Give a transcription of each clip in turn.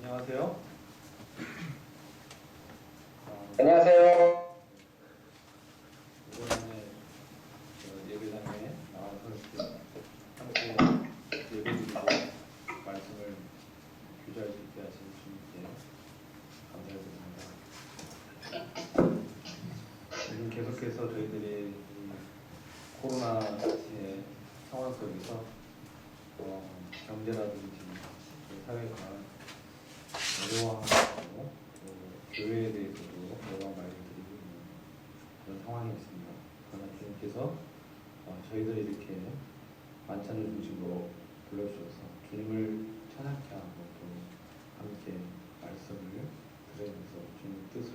안녕하세요. 안녕하세요. 이번에 예배당에 나와서 이렇게 함께 예배드리고 말씀을 교제할 수 있게 하신 주님께 감사드립니다. 요즘 계속해서 저희들이 이 코로나의 상황 속에서 경제라든지 사회가 어려워하고 교회에 대해서도 여러 말을 드리고 있는 그런 상황이 있습니다. 그러나 주님께서 저희들을 이렇게 만찬을 중심으로 불러주셔서 주님을 찬양케 하고 또 함께 말씀을 들으면서 주님의 뜻을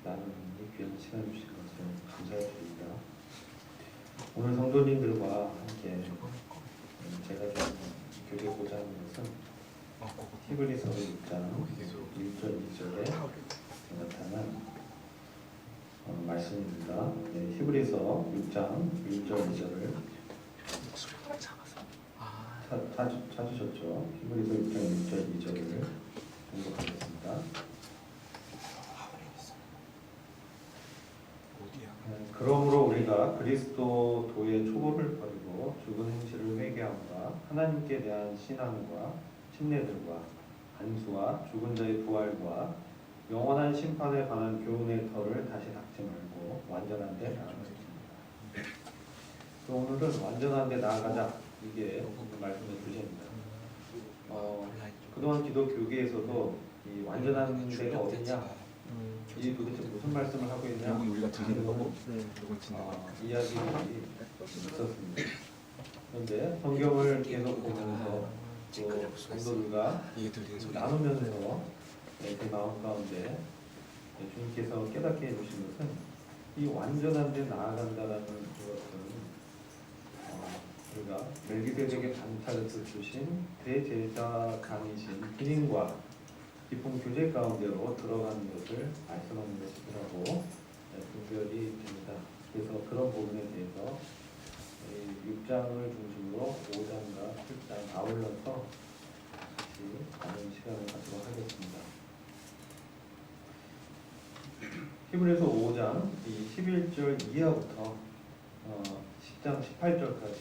나누는 이 귀한 시간을 주신 것을 감사해 드립니다. 오늘 성도님들과 함께 제가 좀 교제하고자 하는 것은 히브리서 6장 1절 2절에 나타난 말씀입니다. 네, 히브리서 6장 1절 2절을 찾으셨죠? 히브리서 6장 1절 2절을 공독하겠습니다. 그러므로 우리가 그리스도도의 초보를 버리고 죽은 행실을 회개함과 하나님께 대한 신앙과 침례들과 안수와 죽은 자의 부활과 영원한 심판에 관한 교훈의 털을 다시 닦지 말고 완전한 데 나아가겠습니다. 오늘은 완전한 데 나아가자, 이게 말씀의 주제입니다. 그동안 기독교계에서도 이 완전한 데가 어디냐, 이 도대체 무슨 말씀을 하고 있냐, 이건 우리가 드리는 거고, 이건 짓는 거. 이야기들이 있었습니다. 그런데 성경을 계속 보면서 또 성도들과 이게 들리는 소리. 나누면서 그 마음 가운데 주님께서 깨닫게 해주신 것은 이 완전한 데 나아간다라는 것은 우리가 멜기세덱의 반차를 주신 대제사장이신 주님과 깊은 교제 가운데로 들어가는 것을 말씀하는 것이라고 분별이 됩니다. 그래서 그런 부분에 대해서 6장을 중심으로 5장과 7장 아울러서 같이 많은 시간을 갖도록 하겠습니다. 히브리서 5장 11절 이하부터 10장 18절까지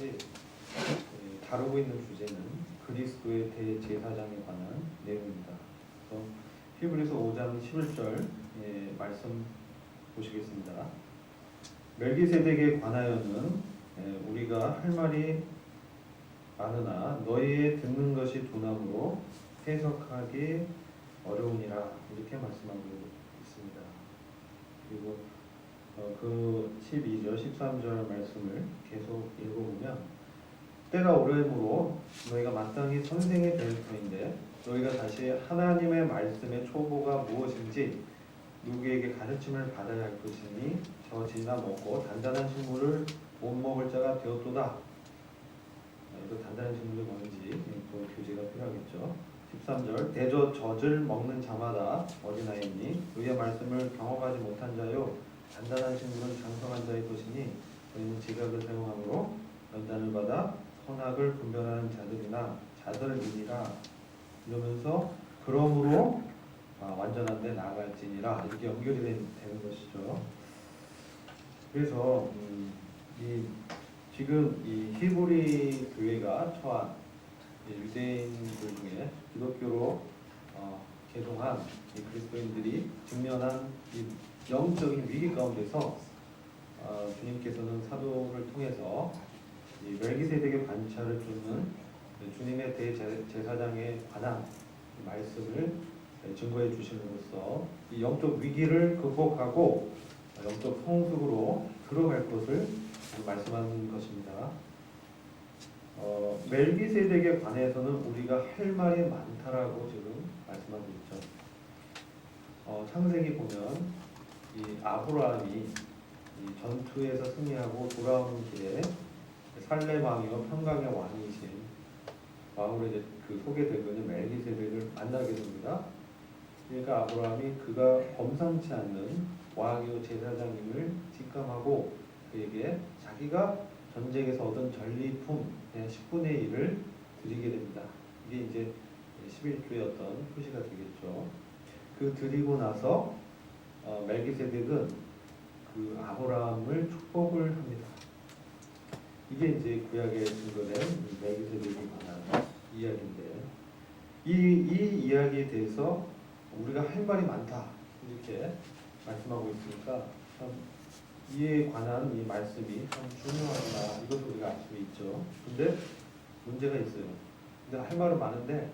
다루고 있는 주제는 그리스도의 대제사장에 관한 내용입니다. 그래서 히브리서 5장 11절 말씀 보시겠습니다. 멜기세덱에 관하여는 우리가 할 말이 많으나 너희의 듣는 것이 둔함으로 해석하기 어려우니라, 이렇게 말씀하고 있습니다. 그리고 그 12절 13절 말씀을 계속 읽어보면 때가 오려므로 너희가 마땅히 선생이 될 터인데 너희가 다시 하나님의 말씀의 초보가 무엇인지 누구에게 가르침을 받아야 할 것이니 저 지나 먹고 단단한 식물을 못 먹을 자가 되었도다. 또 단단한 식물이 뭔지 또 교제가 필요하겠죠. 13절 대저 젖을 먹는 자마다 어린아이니 의의 말씀을 경험하지 못한 자요 단단한 식물은 장성한 자의 것이니 너희는 지각을 사용함으로 연단을 받아 선악을 분별하는 자들이니라. 이러면서 그러므로 완전한 데 나아갈지니라, 이렇게 연결이 되는 것이죠. 그래서 지금 이 히브리 교회가 처한 유대인들 중에 기독교로 개종한 이 그리스도인들이 직면한 이 영적인 위기 가운데서 주님께서는 사도를 통해서 이 멜기세덱의 반차를 쫓는 주님의 대제사장에 관한 말씀을 증거해 주심으로써 이 영적 위기를 극복하고 영적 성숙으로 들어갈 것을 말씀하는 것입니다. 멜기세덱에 관해서는 우리가 할 말이 많다라고 지금 말씀하고 있죠. 창세기 보면 이 아브라함이 이 전투에서 승리하고 돌아오는 길에 살렘 왕이요 평강의 왕이신 왕으로 이제 그 소개되고 있는 멜기세덱을 만나게 됩니다. 그러니까 아브라함이 그가 범상치 않는 왕이요 제사장임을 직감하고 그에게 자기가 전쟁에서 얻은 전리품의 10분의 1을 드리게 됩니다. 이게 이제 11조의 어떤 표시가 되겠죠. 그 드리고 나서 멜기세덱은 그 아브라함을 축복을 합니다. 이게 이제 구약에 증거된 멜기세덱에 관한 이야기인데 이 이야기에 대해서 우리가 할 말이 많다 이렇게 말씀하고 있으니까 참 이에 관한 이 말씀이 참 중요하구나 이것을 우리가 알 수 있죠. 근데 문제가 있어요. 근데 할 말은 많은데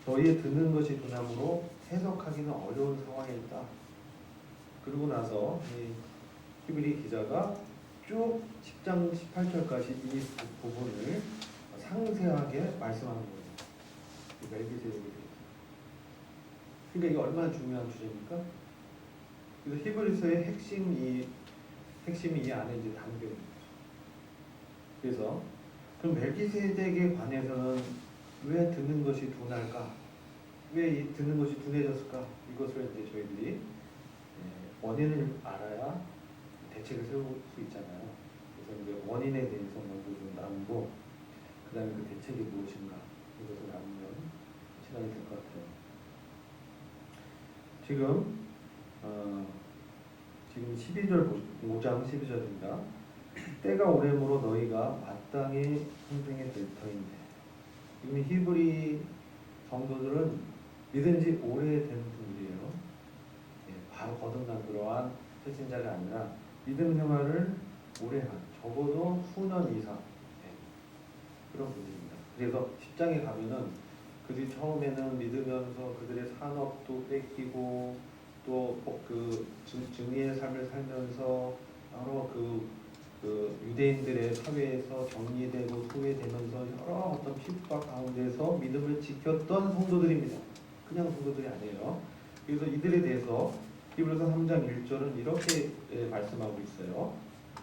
너희의 듣는 것이 두나무로 해석하기는 어려운 상황에 있다. 그러고 나서 이 히브리 기자가 쭉 10장 18절까지 이 부분을 상세하게 말씀하는 거예요. 멜기세덱에 대해서. 그러니까 이게 얼마나 중요한 주제입니까? 그래서 히브리서의 핵심이 이 안에 이제 담겨 있는 거죠. 그래서 그럼 멜기세덱에 관해서는 왜 듣는 것이 둔할까? 왜 이 듣는 것이 둔해졌을까? 이것을 이제 저희들이 원인을 알아야 대책을 세울 수 있잖아요. 그래서 이제 원인에 대해서 먼저 좀 나누고 그 다음에 그 대책이 무엇인가 이것을 나누면 시간이 될 것 같아요. 지금 12절 5장 12절입니다. 때가 오래므로 너희가 마땅히 선생이 될 터인데 지금 히브리 성도들은 믿은 지 오래된 분들이에요. 바로 거듭난 그러한 새신자가 아니라 믿음 생활을 오래 한 적어도 수년 이상 그런 분들입니다. 그래서 10장에 가면은 그들이 처음에는 믿으면서 그들의 산업도 뺏기고 또 그 증리의 삶을 살면서 여러 그 유대인들의 사회에서 정리되고 소외되면서 여러 어떤 핍박 가운데서 믿음을 지켰던 성도들입니다. 그냥 성도들이 아니에요. 그래서 이들에 대해서 히브리서 3장 1절은 이렇게 말씀하고 있어요.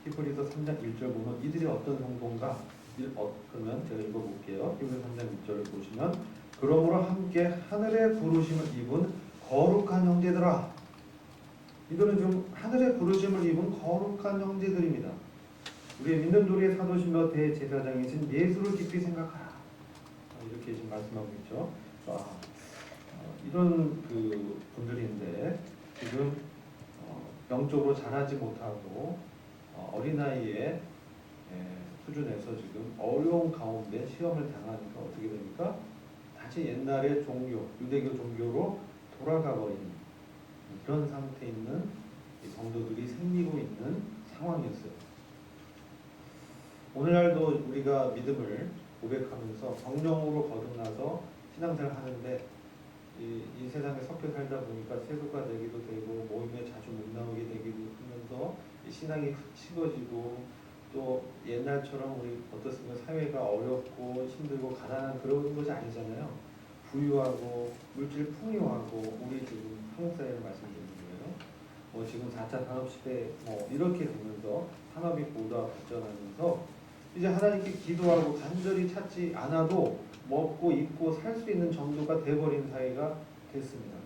히브리서 3장 1절 보면 이들이 어떤 성도인가? 그러면 제가 읽어볼게요. 히브리서 3장 1절을 보시면 그러므로 함께 하늘의 부르심을 입은 거룩한 형제들아. 이들은 좀 하늘의 부르심을 입은 거룩한 형제들입니다. 우리의 믿는 도리의 사도시며 대제사장이신 예수를 깊이 생각하라. 이렇게 지금 말씀하고 있죠. 이런 그 분들인데 지금 영적으로 자라지 못하고 어린아이의 수준에서 지금 어려운 가운데 시험을 당하니까 어떻게 됩니까? 다시 옛날의 종교, 유대교 종교로 돌아가 버리는 그런 상태에 있는 성도들이 생기고 있는 상황이었어요. 오늘날도 우리가 믿음을 고백하면서 성령으로 거듭나서 신앙생활을 하는데 이 세상에 섞여 살다 보니까 세속화 되기도 되고 모임에 자주 못 나오게 되기도 하면서 신앙이 식어지고 또 옛날처럼 우리 어떻습니까? 사회가 어렵고 힘들고 가난한 그런 것이 아니잖아요. 부유하고 물질 풍요하고 우리 지금 한국 사회를 말씀드리는 거예요. 지금 4차 산업시대 이렇게 되면서 산업이 보다 발전하면서 이제 하나님께 기도하고 간절히 찾지 않아도 먹고 입고 살 수 있는 정도가 돼버린 사회가 됐습니다.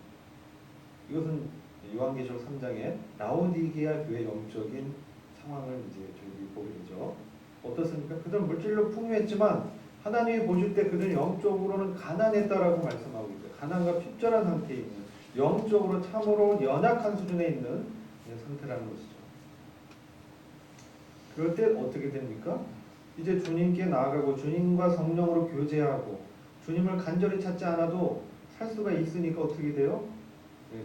이것은 요한계시록 3장의 라오디게아 교회 영적인 상황을 이제 저희들이 보게 되죠. 어떻습니까? 그들은 물질로 풍요했지만 하나님이 보실 때 그들은 영적으로는 가난했다라고 말씀하고 있어요. 가난과 핍절한 상태에 있는 영적으로 참으로 연약한 수준에 있는 상태라는 것이죠. 그럴 때 어떻게 됩니까? 이제 주님께 나아가고 주님과 성령으로 교제하고 주님을 간절히 찾지 않아도 살 수가 있으니까 어떻게 돼요?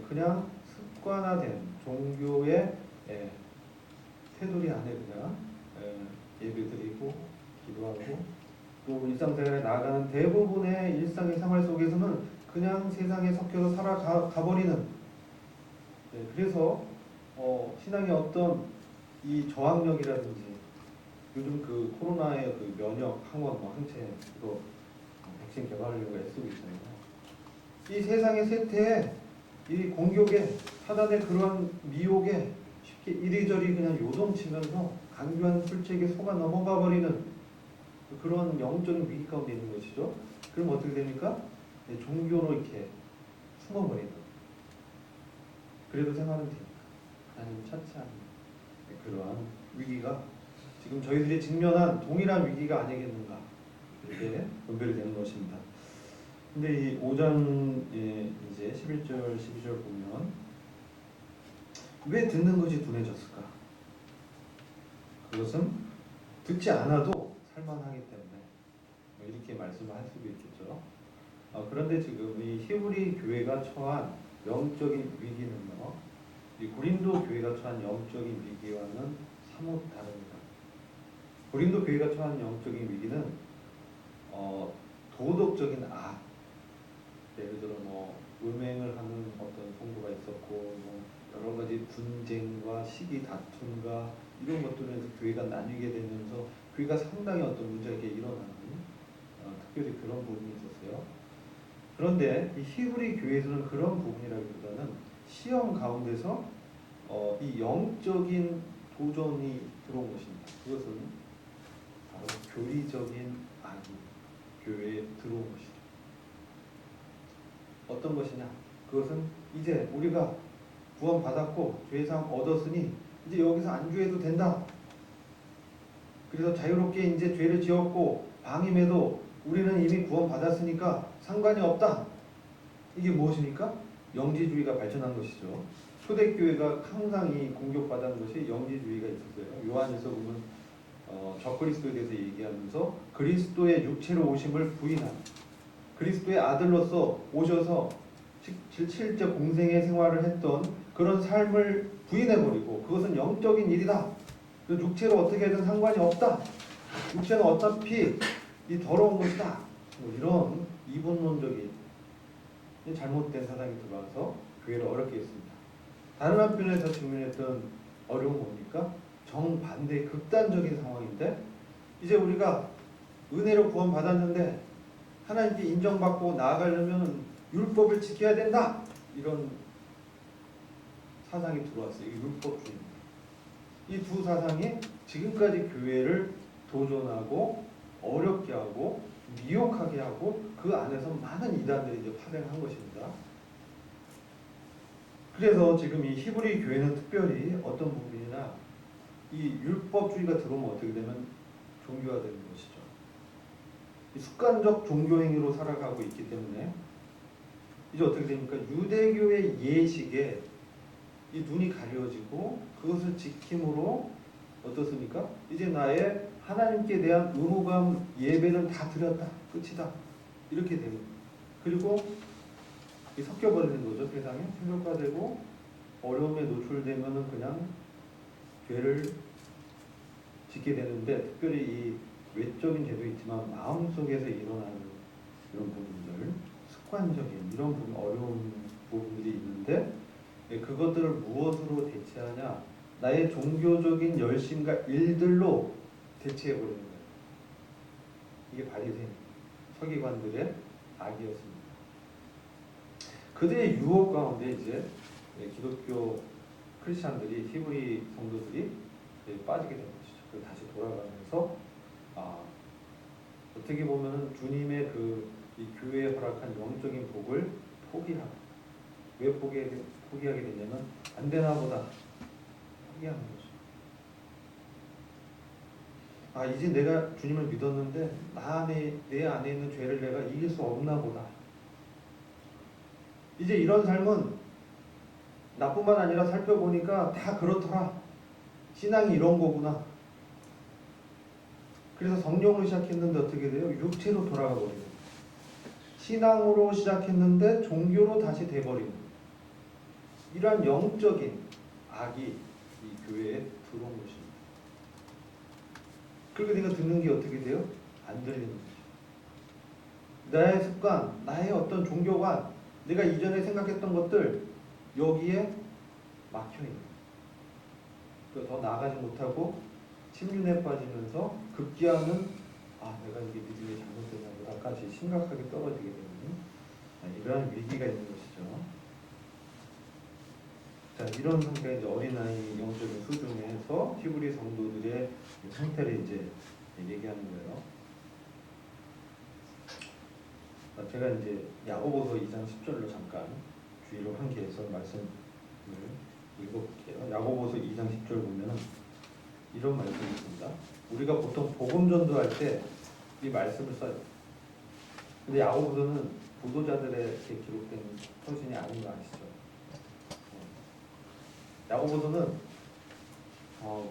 그냥 습관화된 종교의 테두리 안에 그냥 예배드리고 기도하고 또 일상생활에 나아가는 대부분의 일상의 생활 속에서는 그냥 세상에 섞여서 살아가버리는 그래서 신앙의 어떤 이 저항력이라든지 요즘 그 코로나의 그 면역 항원 항체 이거 백신 개발하려고 애쓰고 있잖아요. 이 세상의 세태에 이 공격에 사단의 그러한 미혹에 쉽게 이리저리 그냥 요동치면서 강교한 술책에 속아 넘어가 버리는 그런 영적인 위기 가운데 있는 것이죠. 그럼 어떻게 됩니까? 종교로 이렇게 숨어버리는 그래도 생활은 됩니다. 하나님 찾지 않는 그러한 위기가 지금 저희들이 직면한 동일한 위기가 아니겠는가 이렇게 분별이 되는 것입니다. 근데 이 5장에 이제 11절, 12절 보면 왜 듣는 것이 둔해졌을까? 그것은 듣지 않아도 살만하기 때문에 뭐 이렇게 말씀을 할 수도 있겠죠. 그런데 지금 이 히브리 교회가 처한 영적인 위기는요, 이 고린도 교회가 처한 영적인 위기와는 사뭇 다릅니다. 고린도 교회가 처한 영적인 위기는 도덕적인 악, 예를 들어 뭐 음행을 하는 어떤 성도가 있었고, 뭐 여러 가지 분쟁과 시기 다툼과 이런 것들에서 교회가 나뉘게 되면서 교회가 상당히 어떤 문제가 일어나는 특별히 그런 부분이 있었어요. 그런데 이 히브리 교회에서는 그런 부분이라기보다는 시험 가운데서 이 영적인 도전이 들어온 것입니다. 그것은 바로 교리적인 악이 교회에 들어온 것이죠. 어떤 것이냐? 그것은 이제 우리가 구원받았고 죄사함 얻었으니 이제 여기서 안주해도 된다. 그래서 자유롭게 이제 죄를 지었고 방임해도 우리는 이미 구원받았으니까 상관이 없다. 이게 무엇입니까? 영지주의가 발전한 것이죠. 초대교회가 항상 이 공격받은 것이 영지주의가 있었어요. 요한에서 보면 적그리스도에 대해서 얘기하면서 그리스도의 육체로 오심을 부인한, 그리스도의 아들로서 오셔서 실제 공생의 생활을 했던 그런 삶을 부인해버리고 그것은 영적인 일이다. 그 육체로 어떻게든 상관이 없다. 육체는 어차피 이 더러운 것이다. 뭐 이런 이분론적인 잘못된 사상이 들어와서 교회를 어렵게 했습니다. 다른 한편에서 직면했던 어려운 뭡니까? 정반대의 극단적인 상황인데 이제 우리가 은혜로 구원받았는데 하나님께 인정받고 나아가려면 율법을 지켜야 된다. 이런 사상이 들어왔어요. 이 율법주의입니다. 이 두 사상이 지금까지 교회를 도전하고 어렵게 하고 미혹하게 하고 그 안에서 많은 이단들이 이제 파생한 것입니다. 그래서 지금 이 히브리 교회는 특별히 어떤 부분이나 이 율법주의가 들어오면 어떻게 되면 종교화 되는 것이죠. 이 습관적 종교행위로 살아가고 있기 때문에 이제 어떻게 됩니까? 유대교의 예식에 이 눈이 가려지고 그것을 지킴으로 어떻습니까? 이제 나의 하나님께 대한 의무감 예배는 다 드렸다. 끝이다. 이렇게 됩니다. 그리고 섞여버리는 거죠. 세상에 충격화되고 어려움에 노출되면은 그냥 죄를 짓게 되는데 특별히 이 외적인 죄도 있지만 마음속에서 일어나는 이런 부분들, 습관적인 이런 부분, 어려운 부분들이 있는데 그것들을 무엇으로 대체하냐? 나의 종교적인 열심과 일들로 대체해버리는 거예요. 이게 바리새인, 서기관들의 악이었습니다. 그들의 유혹 가운데 이제 기독교 크리스찬들이, 히브리 성도들이 빠지게 된 것이죠. 그리고 다시 돌아가면서 어떻게 보면은 주님의 이 교회에 허락한 영적인 복을 포기하고, 왜 포기하게 되냐면 안 되나 보다 포기하는 거죠. 이제 내가 주님을 믿었는데 내 안에 있는 죄를 내가 이길 수 없나 보다. 이제 이런 삶은 나뿐만 아니라 살펴보니까 다 그렇더라. 신앙이 이런 거구나. 그래서 성령으로 시작했는데 어떻게 돼요? 육체로 돌아가 버리는. 신앙으로 시작했는데 종교로 다시 돼버리는. 이러한 영적인 악이 이 교회에 들어온 것입니다. 그렇게 내가 듣는 게 어떻게 돼요? 안 들리는 거죠. 나의 습관, 나의 어떤 종교관, 내가 이전에 생각했던 것들 여기에 막혀있는 거예요. 더 나아가지 못하고 침륜에 빠지면서 급기야는 내가 이게 믿음이 잘못됐나 보다까지 심각하게 떨어지게 되는 이러한 위기가 있는 것이죠. 자, 이런 상태가 이제 어린아이 영적인 수준에서 히브리 성도들의 상태를 이제 얘기하는 거예요. 제가 이제 야고보서 2장 10절로 잠깐 주의로 환기해서 말씀을 읽어볼게요. 야고보서 2장 10절 보면은 이런 말씀이 있습니다. 우리가 보통 복음 전도할 때 이 말씀을 써요. 근데 야고보서는 보도자들에게 기록된 서신이 아닌 거 아시죠? 야고보서는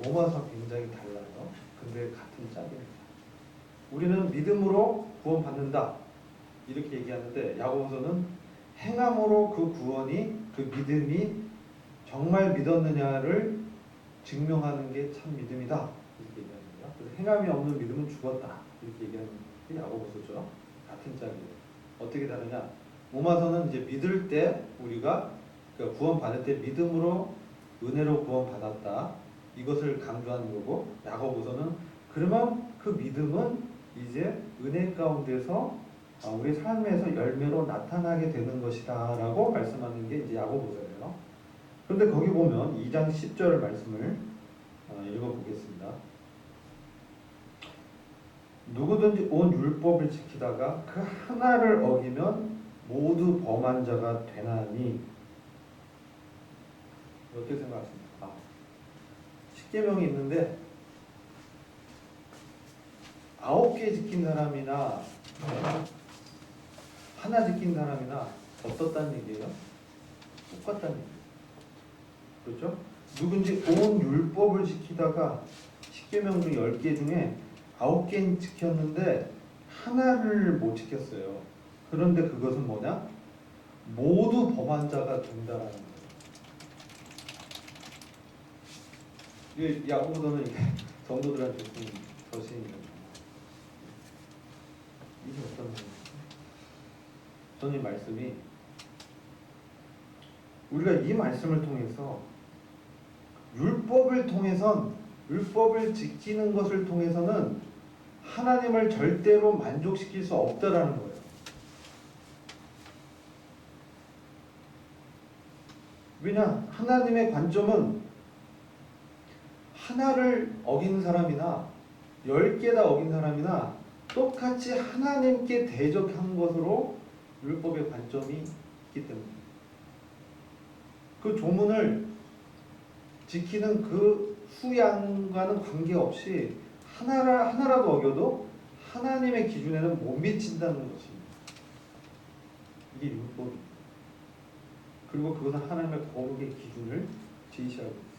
로마서 굉장히 달라요. 근데 같은 짝입니다. 우리는 믿음으로 구원받는다 이렇게 얘기하는데 야고보서는 행함으로 그 구원이 그 믿음이 정말 믿었느냐를 증명하는 게 참 믿음이다 이렇게 얘기합니다. 그래서 행함이 없는 믿음은 죽었다 이렇게 얘기하는 게 야고보서죠. 같은 짝이에요. 어떻게 다르냐? 로마서는 이제 믿을 때 우리가 그러니까 구원받을 때 믿음으로 은혜로 구원받았다 이것을 강조하는 거고, 야고보서는 그러면 그 믿음은 이제 은혜 가운데서 우리 삶에서 열매로 나타나게 되는 것이다 라고 말씀하는 게 이제 야고보서예요. 그런데 거기 보면 2장 10절 말씀을 읽어보겠습니다. 누구든지 온 율법을 지키다가 그 하나를 어기면 모두 범한 자가 되나니. 어떻게 생각하십니까? 십계명이 있는데 9개 지킨 사람이나 하나 지킨 사람이나 어떻다는 얘기예요? 똑같다는 얘기예요. 그렇죠? 누군지 온 율법을 지키다가 십계명 중 10개 중에 9개는 지켰는데 하나를 못 지켰어요. 그런데 그것은 뭐냐? 모두 범한 자가 된다라는 거예요. 이 야고보서는 성도들한테 쓴 서신입니다. 이게 어떤 거예요? 저는 이 말씀이 우리가 이 말씀을 통해서 율법을 지키는 것을 통해서는 하나님을 절대로 만족시킬 수 없다라는 거예요. 왜냐? 하나님의 관점은 하나를 어긴 사람이나 10개 다 어긴 사람이나 똑같이 하나님께 대적한 것으로 율법의 관점이 있기 때문에 그 조문을 지키는 그 수양과는 관계없이 하나라도 어겨도 하나님의 기준에는 못 미친다는 것입니다. 이게 율법입니다. 그리고 그것은 하나님의 거룩의 기준을 제시하고 있어요.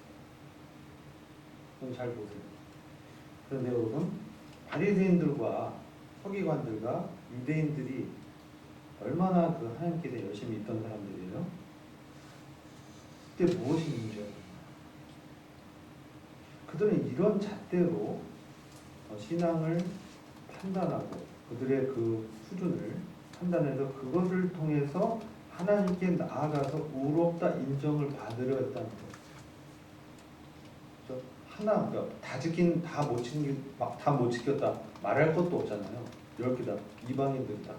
그럼 잘 보세요. 그런데 여러분, 바리새인들과 서기관들과 유대인들이 얼마나 그 하나님께 대해 열심히 있던 사람들이에요? 그때 무엇이 문제였나요? 그들은 이런 잣대로 신앙을 판단하고 그들의 그 수준을 판단해서 그것을 통해서 하나님께 나아가서 의롭다 인정을 받으려 했다는 거예요. 그렇죠? 그러니까 다 못 지켰다 말할 것도 없잖아요. 10개다 이방인들이다.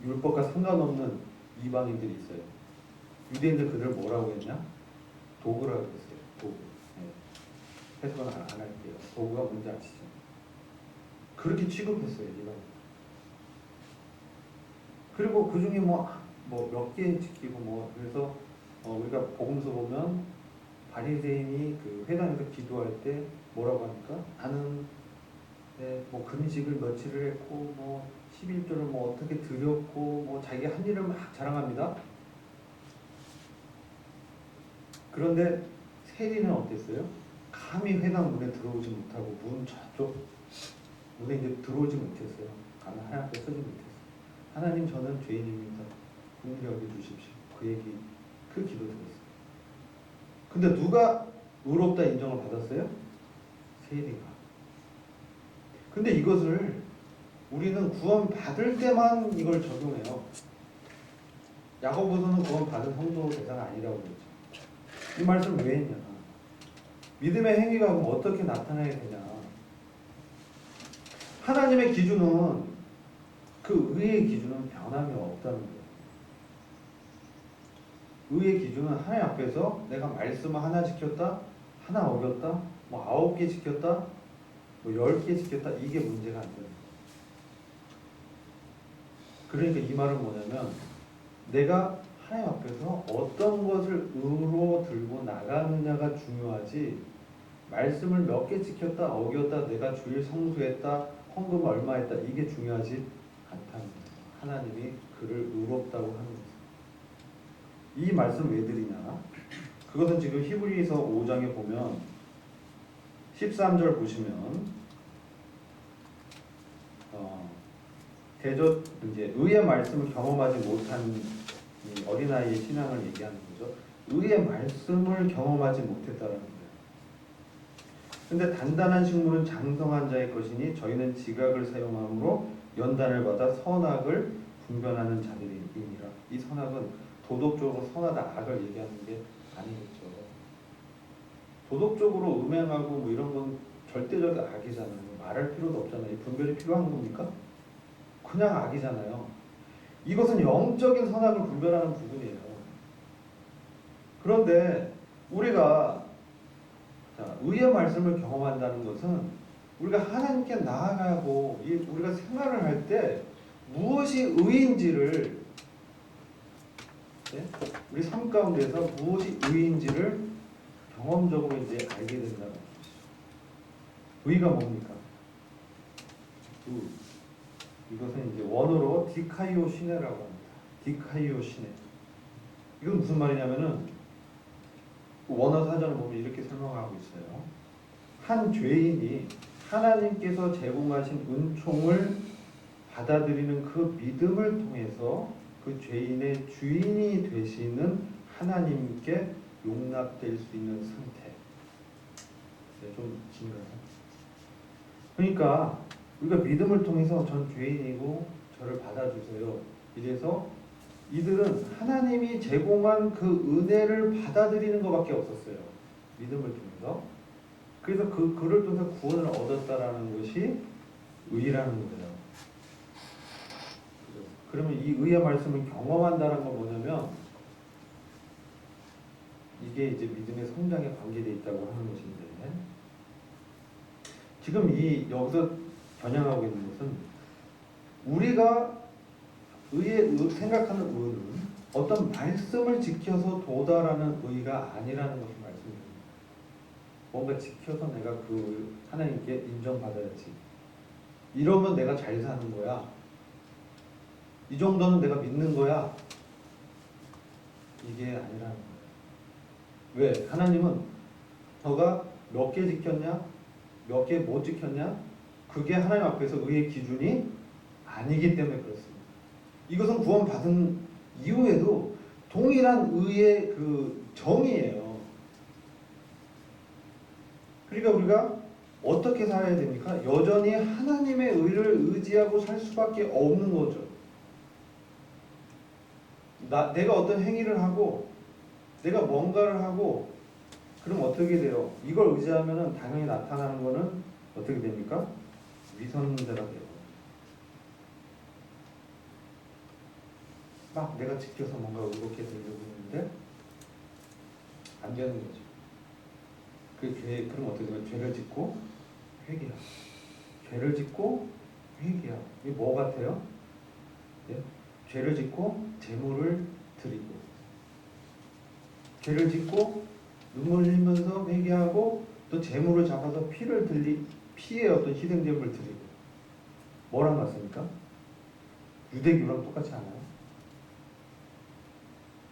율법과 상관없는 이방인들이 있어요. 유대인들 그들을 뭐라고 했냐? 도구라고 했어요. 도구. 네. 해석은 안 할게요. 도구가 뭔지 아시죠? 그렇게 취급했어요. 이방인. 그리고 그 중에 몇 개 지키고 그래서 우리가 복음서 보면 바리새인이 그 회당에서 기도할 때 뭐라고 합니까? 나는 금식을 며칠을 했고 11조를 어떻게 드렸고 자기 한 일을 막 자랑합니다. 그런데 세리는 어땠어요? 감히 회당 문에 들어오지 못하고 문 저쪽 문에 이제 들어오지 못했어요. 감히 하나님 앞에 서지 못했어요. 하나님, 저는 죄인입니다. 긍휼히 여겨주십시오. 그 기도 드렸어요. 근데 누가 의롭다 인정을 받았어요? 세리가. 근데 이것을 우리는 구원 받을 때만 이걸 적용해요. 야고보서는 구원 받은 성도 대상 아니라고 그랬죠. 이 말씀 왜 했냐? 믿음의 행위가 어떻게 나타나야 되냐? 하나님의 기준은 그 의의 기준은 변함이 없다는 거예요. 의의 기준은 하나님 앞에서 내가 말씀을 하나 지켰다, 하나 어겼다, 9개 지켰다, 10개 지켰다, 이게 문제가 안 되는 거예요. 그러니까 이 말은 뭐냐면 내가 하나님 앞에서 어떤 것을 의로 들고 나가느냐가 중요하지, 말씀을 몇 개 지켰다, 어겼다, 내가 주일 성수했다, 헌금 얼마 했다, 이게 중요하지 않다는 거예요. 하나님이 그를 의롭다고 하는 것입니다. 이 말씀 왜 드리냐? 그것은 지금 히브리서 5장에 보면 13절 보시면 대저 이제 의의 말씀을 경험하지 못한 이 어린아이의 신앙을 얘기하는 거죠. 의의 말씀을 경험하지 못했다라는 거예요. 근데 단단한 식물은 장성한 자의 것이니 저희는 지각을 사용함으로 연단을 받아 선악을 분별하는 자들이니라. 이 선악은 도덕적으로 선하다 악을 얘기하는 게 아니겠죠. 도덕적으로 음행하고 뭐 이런 건 절대적인 악이잖아요. 말할 필요도 없잖아요. 분별이 필요한 겁니까? 그냥 악이잖아요. 이것은 영적인 선악을 분별하는 부분이에요. 그런데 우리가 의의 말씀을 경험한다는 것은 우리가 하나님께 나아가고 우리가 생활을 할 때 무엇이 의인지를 우리 삶 가운데서 무엇이 의인지를 경험적으로 이제 알게 된다는 것이죠. 의가 뭡니까? 이것은 이제 원어로 디카이오 시네라고 합니다. 디카이오 시네. 이건 무슨 말이냐면은 원어 사전을 보면 이렇게 설명하고 있어요. 한 죄인이 하나님께서 제공하신 은총을 받아들이는 그 믿음을 통해서 그 죄인의 주인이 되시는 하나님께 용납될 수 있는 상태. 좀 긴가요? 그러니까 우리가 믿음을 통해서 전 죄인이고 저를 받아주세요. 이래서 이들은 하나님이 제공한 그 은혜를 받아들이는 것밖에 없었어요. 믿음을 통해서. 그래서 그를 통해서 구원을 얻었다라는 것이 의라는 거예요. 그러면 이 의의 말씀을 경험한다는 건 뭐냐면 이게 이제 믿음의 성장에 관계되어 있다고 하는 것인데 지금 여기서 겨냥하고 있는 것은 우리가 생각하는 의는 어떤 말씀을 지켜서 도달하는 의가 아니라는 것을 말씀드립니다. 뭔가 지켜서 내가 그 하나님께 인정받아야지. 이러면 내가 잘 사는 거야. 이 정도는 내가 믿는 거야. 이게 아니라는 거예요. 왜? 하나님은 너가 몇 개 지켰냐? 몇 개 못 지켰냐? 그게 하나님 앞에서 의의 기준이 아니기 때문에 그렇습니다. 이것은 구원받은 이후에도 동일한 의의 그 정의예요. 그러니까 우리가 어떻게 살아야 됩니까? 여전히 하나님의 의를 의지하고 살 수밖에 없는 거죠. 내가 어떤 행위를 하고 내가 뭔가를 하고 그럼 어떻게 돼요? 이걸 의지하면 당연히 나타나는 거는 어떻게 됩니까? 위선자가 돼요. 막 내가 지켜서 뭔가 의롭게 되려고 했는데 안 되는 거죠. 그럼 어떻게 되면 죄를 짓고 회개하고 죄를 짓고 회개하고 이게 뭐 같아요? 네? 죄를 짓고 재물을 드리고 죄를 짓고 눈물 흘리면서 회개하고 또 재물을 잡아서 피의 어떤 희생제물을 드리고 뭐랑 같습니까? 유대교랑 똑같지 않아요?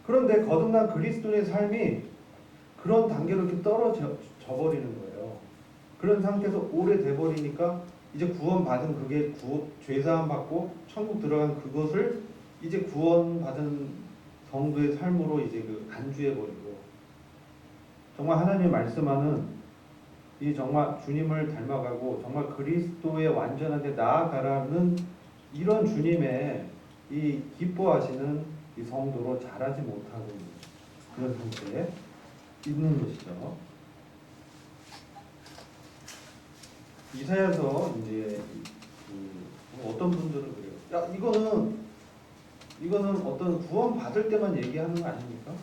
그런데 거듭난 그리스도인의 삶이 그런 단계로 이렇게 떨어져 버리는 거예요. 그런 상태에서 오래돼 버리니까 이제 구원받은 그게 죄사함 받고 천국 들어간 그것을 이제 구원받은 성도의 삶으로 이제 안주해 버리고 정말 하나님이 말씀하는 이 정말 주님을 닮아가고 정말 그리스도의 완전한 데 나아가라는 이런 주님의 이 기뻐하시는 이 성도로 자라지 못하고 있는 그런 상태에 있는 것이죠. 이사야서 이제 어떤 분들은 그래요. 야 이거는 어떤 구원 받을 때만 얘기하는 거 아닙니까?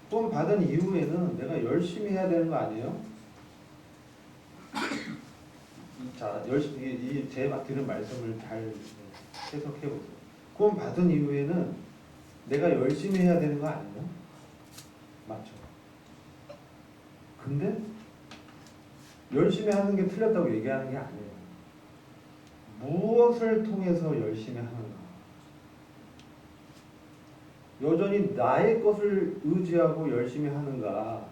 구원 받은 이후에는 내가 열심히 해야 되는 거 아니에요? 자, 열심히 제가 들은 말씀을 잘 해석해 보세요. 구원 받은 이후에는 내가 열심히 해야 되는 거 아니에요? 맞죠? 근데 열심히 하는 게 틀렸다고 얘기하는 게 아니에요. 무엇을 통해서 열심히 하는가? 여전히 나의 것을 의지하고 열심히 하는가?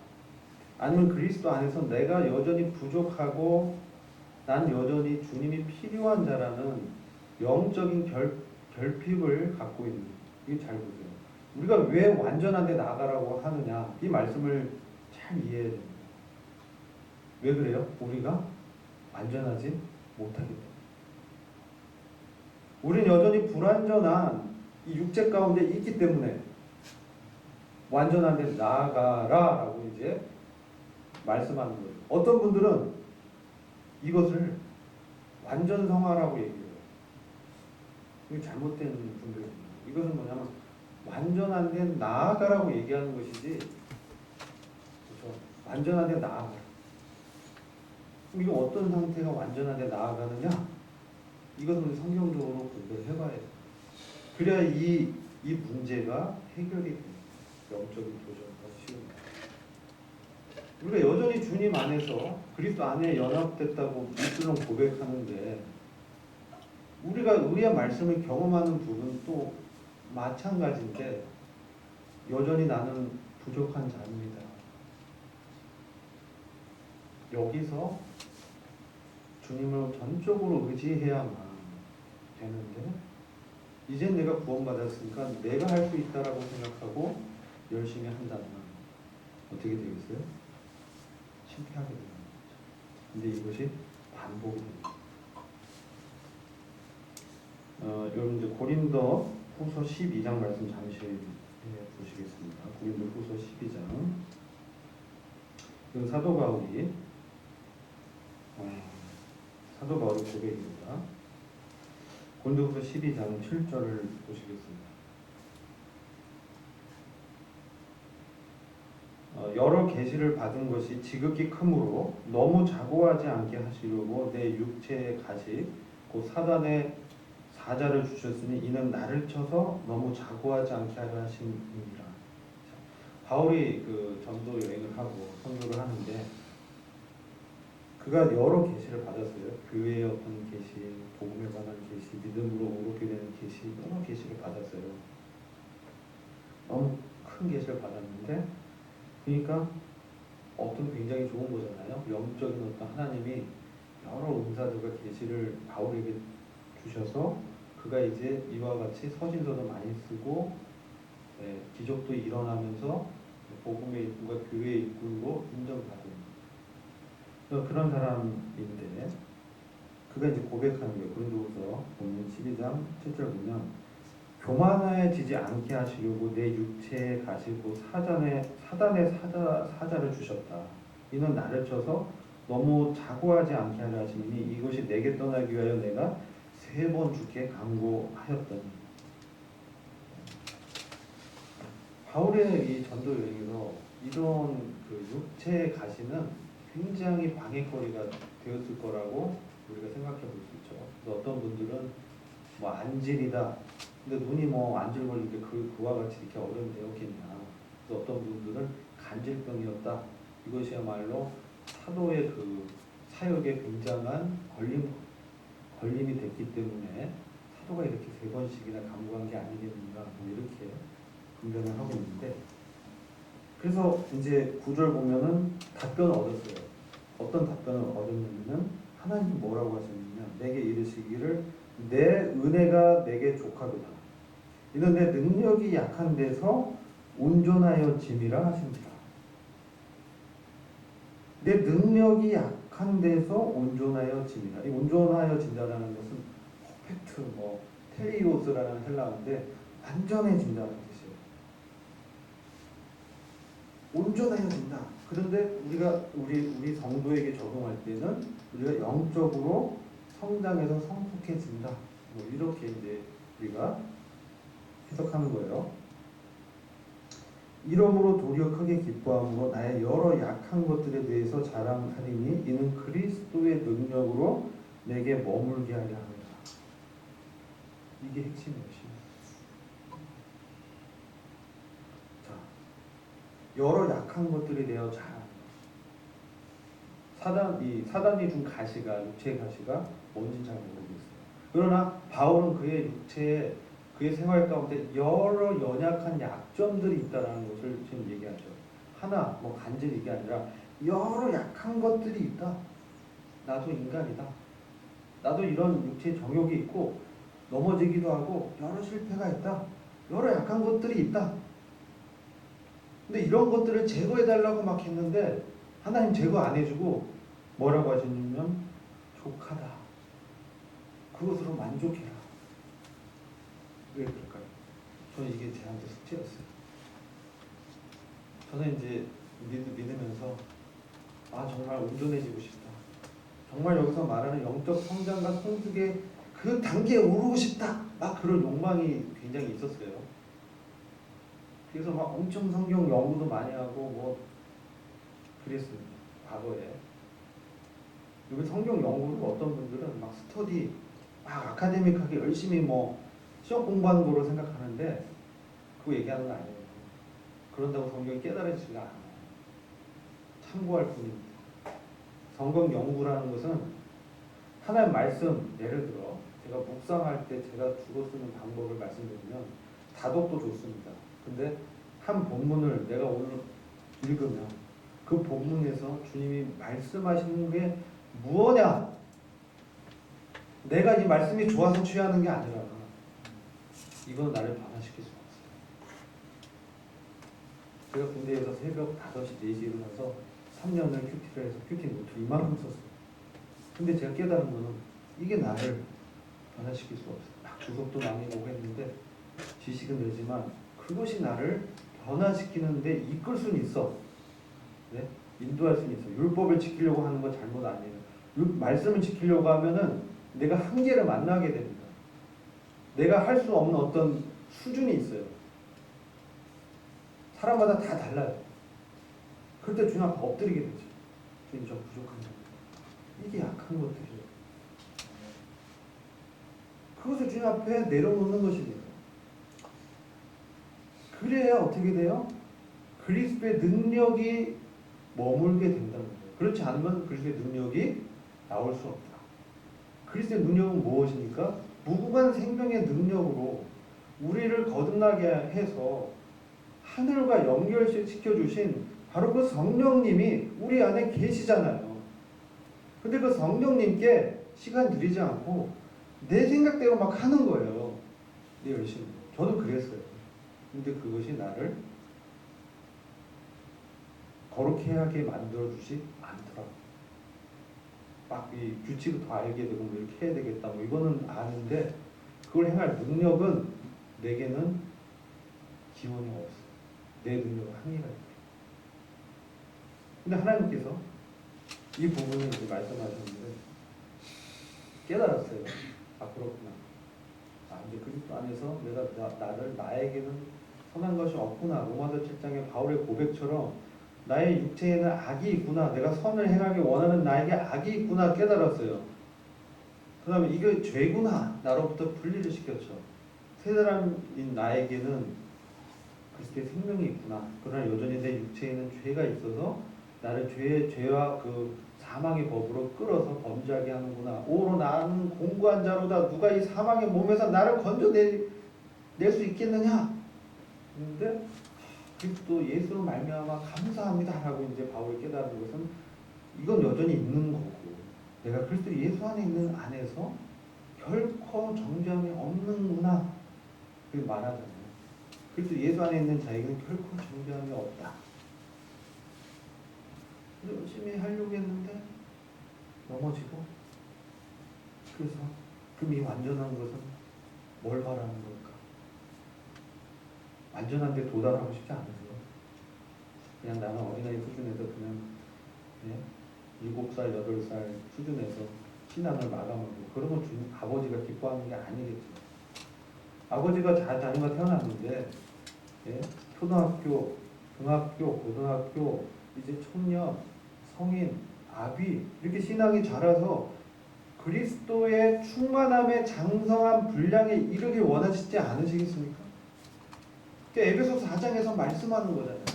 아니면 그리스도 안에서 내가 여전히 부족하고 난 여전히 주님이 필요한 자라는 영적인 결핍을 갖고 있는, 이게 잘 보세요. 우리가 왜 완전한 데 나아가라고 하느냐, 이 말씀을 잘 이해해야 됩니다. 왜 그래요? 우리가 완전하지 못하기 때문에. 우린 여전히 불완전한 이 육체 가운데 있기 때문에 완전한 데 나아가라라고 이제 말씀하는 거예요. 어떤 분들은 이것을 완전성화라고 얘기해요. 이게 잘못된 분들입니다. 이것은 뭐냐면 완전한 데 나아가라고 얘기하는 것이지, 그렇죠? 완전한 데 나아가라. 그럼 이거 어떤 상태가 완전한 데 나아가느냐? 이것은 성경적으로 공부를 해봐야 돼요. 그래야 이 문제가 해결이 돼요. 영적인 도전과 쉬운. 우리가 여전히 주님 안에서 그리스도 안에 연합됐다고 입술로 고백하는데 우리가 의의 말씀을 경험하는 부분도 마찬가지인데 여전히 나는 부족한 자입니다. 여기서 주님을 전적으로 의지해야만 되는데 이제 내가 구원받았으니까 내가 할 수 있다라고 생각하고 열심히 한다면 어떻게 되겠어요? 실패하게 되는 거죠. 근데 이것이 반복이 됩니다. 여러분 이제 고린도 후서 12장 말씀 잠시 보시겠습니다. 고린도 후서 12장. 이건 사도 바울이 고백입니다. 고린도 후서 12장 7절을 보시겠습니다. 여러 계시를 받은 것이 지극히 크므로 너무 자고하지 않게 하시려고 내 육체의 가시 곧 사단의 사자를 주셨으니 이는 나를 쳐서 너무 자고하지 않게 하려 하심이니라. 바울이 그 전도 여행을 하고 선교를 하는데 그가 여러 계시를 받았어요. 교회의 어떤 계시, 복음에 관한 계시, 믿음으로 옳게 되는 계시, 여러 계시를 받았어요. 너무 큰 계시를 받았는데 그러니까 어떤 굉장히 좋은 거잖아요. 영적인 어떤 하나님이 여러 은사들과 계시를 바울에게 주셔서 그가 이제 이와 같이 서신서도 많이 쓰고 기적도 일어나면서 복음의 일꾼과 교회의 일꾼으로 인정받은 그런 사람인데 그가 이제 고백하는 거예요. 고린도후서 보면 12장 7절 보면 교만해지지 않게 하시려고 내 육체에 가시고 사단의 사자를 주셨다. 이는 나를 쳐서 너무 자고하지 않게 하려 하시니 이것이 내게 떠나기 위하여 내가 3번 주께 강구하였더니. 바울의 이 전도 여행에서 이런 그 육체의 가시는 굉장히 방해거리가 되었을 거라고 우리가 생각해 볼 수 있죠. 그래서 어떤 분들은 뭐 안질이다. 근데 눈이 뭐 안질 걸리는데 그와 같이 이렇게 어려움이 되었겠냐. 그래서 어떤 분들은 간질병이었다. 이것이야말로 사도의 그 사역에 굉장한 걸림이 됐기 때문에 사도가 이렇게 3번씩이나 감구한 게 아니겠는가. 뭐 이렇게 분별을 하고 있는데 그래서 이제 9절 보면은 답변을 얻었어요. 어떤 답변을 얻었냐면은 하나님이 뭐라고 하셨느냐. 내게 이르시기를 내 은혜가 내게 족하도다. 이는 내 능력이 약한 데서 온전하여 짐이라 하십니다. 내 능력이 약한 데서 온전하여 짐이라. 이 온전하여 진다라는 것은 퍼펙트, 텔리오스라는 헬라어인데 완전해진다는 뜻이에요. 온전해진다. 그런데 우리 성도에게 적용할 때는 우리가 영적으로 성장해서 성숙해진다. 이렇게 이제 우리가 해석하는 거예요. 이러므로 도리어 크게 기뻐함으로 나의 여러 약한 것들에 대해서 자랑하리니 이는 그리스도의 능력으로 내게 머물게 하려 합니다. 이게 핵심 것입니다. 자, 여러 약한 것들에 대하여 자랑. 사단이 준 가시가 육체의 가시가 뭔지 잘 모르겠어요. 그러나 바울은 그의 육체에 그의 생활 가운데 여러 연약한 약점들이 있다라는 것을 지금 얘기하죠. 하나, 뭐 간절히 이게 아니라 여러 약한 것들이 있다. 나도 인간이다. 나도 이런 육체의 정욕이 있고 넘어지기도 하고 여러 실패가 있다. 여러 약한 것들이 있다. 근데 이런 것들을 제거해달라고 막 했는데 하나님 제거 안 해주고 뭐라고 하시냐면 족하다. 그것으로 만족해라. 왜 그럴까요? 저는 이게 제한테 숙제였어요. 저는 이제 믿으면서 정말 온전해지고 싶다. 정말 여기서 말하는 영적 성장과 성숙의 그 단계에 오르고 싶다. 막 그런 욕망이 굉장히 있었어요. 그래서 막 엄청 성경 연구도 많이 하고 뭐 그랬습니다. 과거에. 여기 성경 연구를 어떤 분들은 막 스터디, 막 아카데믹하게 열심히 뭐 시험 공부하는 거로 생각하는데 그거 얘기하는 거 아니에요. 그런다고 성경이 깨달아지지가 않아요. 참고할 뿐입니다. 성경 연구라는 것은 하나님 말씀, 예를 들어 제가 묵상할 때 제가 주로 쓰는 방법을 말씀드리면 다독도 좋습니다. 근데 한 본문을 내가 오늘 읽으면 그 본문에서 주님이 말씀하시는 게 무엇냐? 내가 이 말씀이 좋아서 취하는 게 아니라 이건 나를 변화시킬 수 없어요. 제가 군대에서 새벽 5시, 4시 일어나서 3년을 큐티를 해서 큐티 노트 이만큼 썼어요. 근데 제가 깨달은 거는 이게 나를 변화시킬 수 없어요. 막 주석도 많이 보고 했는데 지식은 늘지만 그것이 나를 변화시키는데 이끌 수는 있어. 네? 인도할 수는 있어. 율법을 지키려고 하는 건 잘못 아니에요. 말씀을 지키려고 하면은 내가 한계를 만나게 됩니다. 내가 할 수 없는 어떤 수준이 있어요. 사람마다 다 달라요. 그럴 때 주님 앞에 엎드리게 되죠. 주님 저 부족합니다. 이게 약한 것들이에요. 그것을 주님 앞에 내려놓는 것입니다. 그래야 어떻게 돼요? 그리스도의 능력이 머물게 된다는 거예요. 그렇지 않으면 그리스도의 능력이 나올 수 없다. 그리스도의 능력은 무엇입니까? 무궁한 생명의 능력으로 우리를 거듭나게 해서 하늘과 연결시켜 주신 바로 그 성령님이 우리 안에 계시잖아요. 근데 그 성령님께 시간 들이지 않고 내 생각대로 막 하는 거예요. 내 열심히. 저도 그랬어요. 근데 그것이 나를 거룩해 하게 만들어주지 않더라고요. 막 이 규칙을 더 알게 되고 뭐 이렇게 해야 되겠다 뭐 이거는 아는데 그걸 행할 능력은 내게는 기원이 없어요. 내 능력은 한계가 있어요. 근데 하나님께서 이 부분을 이제 말씀하셨는데 깨달았어요. 그렇구나. 이제 그리스도 안에서 내가 나에게는 선한 것이 없구나. 로마서 7장의 바울의 고백처럼 나의 육체에는 악이 있구나. 내가 선을 행하기 원하는 나에게 악이 있구나 깨달았어요. 그 다음에 이게 죄구나. 나로부터 분리를 시켰죠. 새 사람인 나에게는 그리스도의 생명이 있구나. 그러나 여전히 내 육체에는 죄가 있어서 나를 죄와 그 사망의 법으로 끌어서 범죄하게 하는구나. 오로 나는 공고한 자로다. 누가 이 사망의 몸에서 나를 건져낼 수 있겠느냐? 그런데 그리스도 예수로 말미암아 감사합니다라고 이제 바울이 깨달은 것은 이건 여전히 있는 거고 내가 그리스도 예수 안에 있는 안에서 결코 정죄함이 없는구나 그 말하잖아요. 그리스도 예수 안에 있는 자에게는 결코 정죄함이 없다. 열심히 하려고 했는데 넘어지고 그래서 그럼 이 완전한 것은 뭘 바라는 걸까? 완전한 데 도달하고 싶지 않으세요? 그냥 나는 어린아이 수준에서 그냥 7살, 8살 수준에서 신앙을 마감하고 그러면 주님 아버지가 기뻐하는 게 아니겠죠. 아버지가 잘 자녀가 태어났는데 초등학교, 중학교, 고등학교, 이제 청년, 성인, 아비 이렇게 신앙이 자라서 그리스도의 충만함에 장성한 분량에 이르길 원하시지 않으시겠습니까? 에베소서 4장에서 말씀하는 거잖아요.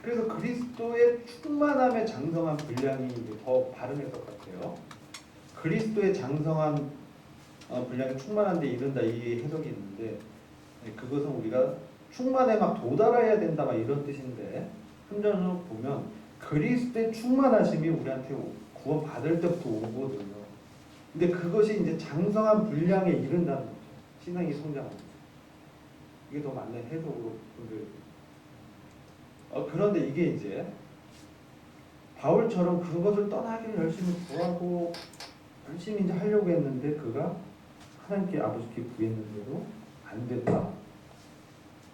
그래서 그리스도의 충만함에 장성한 분량이 더 바른 해석 같아요. 그리스도의 장성한 분량이 충만한 데 이른다 이 해석이 있는데 그것은 우리가 충만에 막 도달해야 된다 막 이런 뜻인데 현전으로 보면 그리스도의 충만하심이 우리한테 구원 받을 때부터 오거든요. 근데 그것이 이제 장성한 분량에 이른다는 거죠. 신앙이 성장하는 거죠. 이게 더 맞는 해석으로 분들. 그런데 이게 이제 바울처럼 그것을 떠나기를 열심히 구하고 열심히 이제 하려고 했는데 그가 하나님께 아버지께 구했는데도 안 됐다.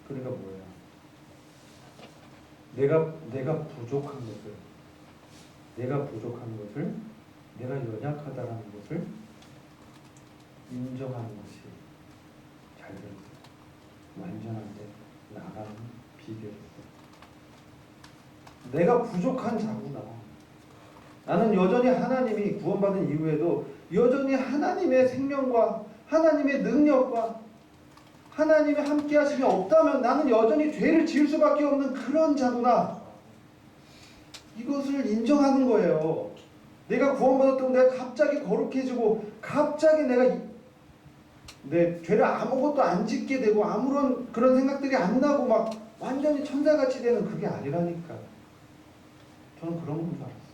그러니까 뭐예요? 내가 부족한 것을, 내가 연약하다라는 것을 인정하는 것이 잘 되는 거예요. 완전한데 나가는 비결이에요. 내가 부족한 자구나. 나는 여전히 하나님이 구원받은 이후에도 여전히 하나님의 생명과 하나님의 능력과 하나님의 함께 하심이 없다면 나는 여전히 죄를 지을 수밖에 없는 그런 자구나. 이것을 인정하는 거예요. 내가 구원받았다고 내가 갑자기 거룩해지고 갑자기 내 죄를 아무것도 안 짓게 되고 아무런 그런 생각들이 안 나고 막 완전히 천사같이 되는 그게 아니라니까. 저는 그런 건 줄 알았어요.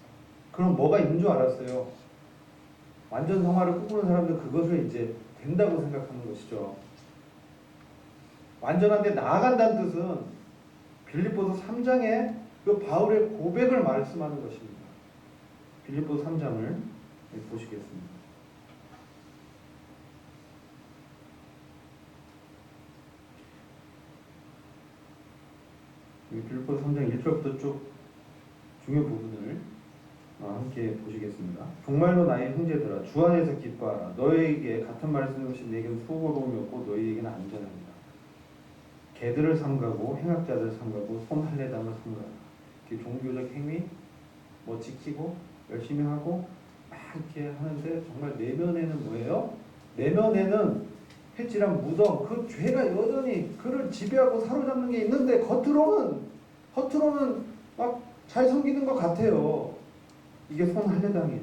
그럼 뭐가 있는 줄 알았어요. 완전 성화를 꿈꾸는 사람들 그것을 이제 된다고 생각하는 것이죠. 완전한데 나아간다는 뜻은 빌립보서 3장에 그 바울의 고백을 말씀하는 것입니다. 빌립보서 3장을 보시겠습니다. 빌립보서 3장 1절부터 쭉 중요 부분을 함께 보시겠습니다. 정말로 나의 형제들아 주 안에서 기뻐하라. 너희에게 같은 말씀인 것이 내게는 수고로움이 없고 너희에게는 안전합니다. 개들을 삼가고 행악자들을 삼가고 손 할례당을 삼가라. 종교적 행위 뭐 지키고 열심히 하고 막 이렇게 하는데 정말 내면에는 뭐예요? 내면에는 폐질한 무덤 그 죄가 여전히 그를 지배하고 사로잡는 게 있는데 겉으로는 막 잘 섬기는 것 같아요. 이게 손 할례당이에요.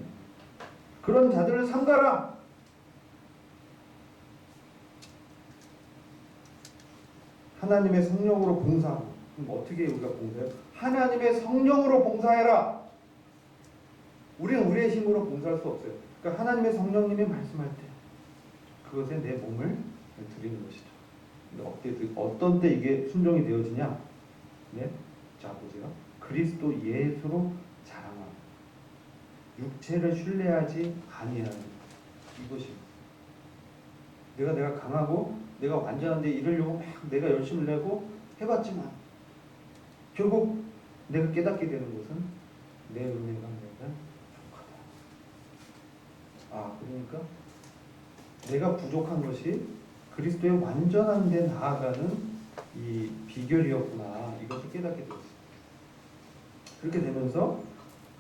그런 자들을 삼가라. 하나님의 성령으로 봉사하고. 그럼 어떻게 우리가 봉사해요? 하나님의 성령으로 봉사해라. 우리는 우리의 힘으로 봉사할 수 없어요. 그러니까 하나님의 성령님이 말씀할 때 그것에 내 몸을 드리는 것이죠. 근데 어떤 때 이게 순종이 되어지냐? 네? 자 보세요. 그리스도 예수로 자랑하라. 육체를 신뢰하지 아니하는 이것이 내가 강하고 내가 완전한데 이러려고 막 내가 열심을 내고 해봤지만 결국 내가 깨닫게 되는 것은 내 은혜가 내가 부족하다. 그러니까 내가 부족한 것이 그리스도의 완전한 데 나아가는 이 비결이었구나. 이것을 깨닫게 되었습니다. 그렇게 되면서